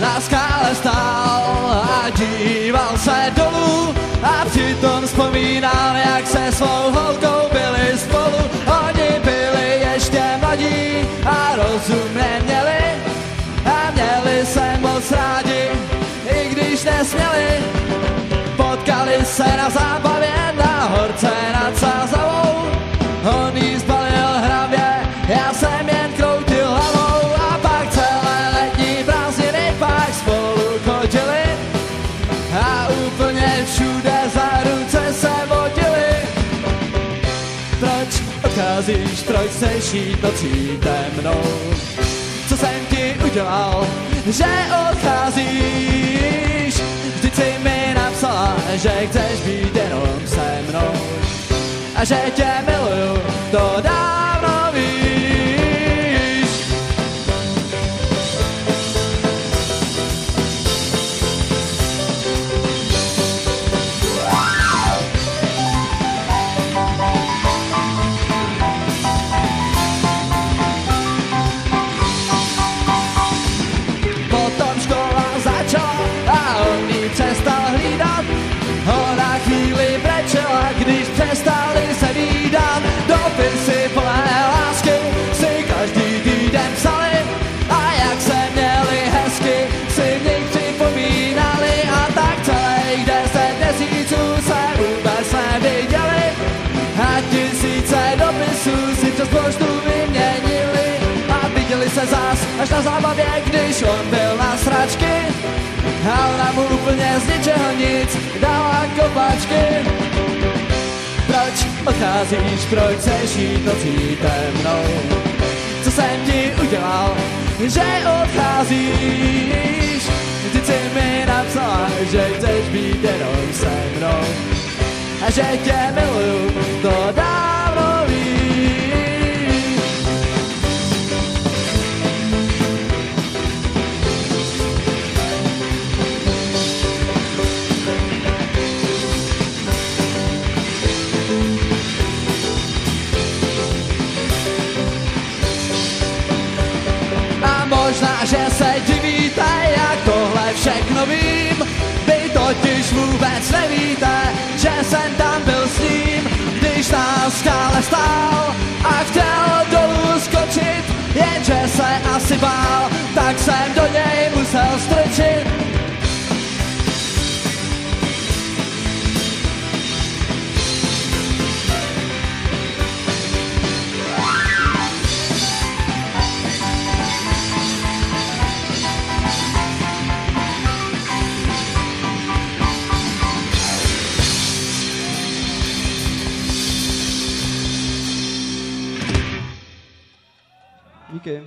Na skále stál a díval se dolů a přitom vzpomínal, jak se svou holkou byli spolu. Oni byli ještě mladí a rozum neměli a měli se moc rádi, i když nesměli. Potkali se na zábavě na horce nad Sázavou. On jí zbalil hrabě, já jsem jen kroutil hlavou a pak celé letní prázdniny pak spolu chodili a úplně všude za ruce se vodili. Proč odcházíš, proč chceš jít nocí temnou? Co jsem ti udělal, že odcházíš? Vždyť si mi napsala, že chceš být jenom se mnou a že tě miluju, to dávno víš. Potom škola začala a on jí přestal hlídat. Ona chvíli brečela, když přestali se vídat. Dopisy plné lásky si každý týden psali a jak se měli hezky, si v nich připomínali. A tak celých 10 měsíců se vůbec neviděli a tisíce dopisů si přes poštu vyměnili. A viděli se zás až na zábavě, když on byl na sračky a ona mu úplně z ničeho nic dala kopačky. Proč odcházíš, proč chceš jít nocí temnou? Co jsem ti udělal, že odcházíš? Vždyť si mi napsala, že chceš být jenom se mnou a že tě miluju, to dávno víš. Možná, že se divíte, jak tohle všechno vím. Vy totiž vůbec nevíte, že jsem tam byl s ním, když na skále stál a chtěl dolů skočit, jenže se asi bál, tak jsem do něj musel strčit. Díky.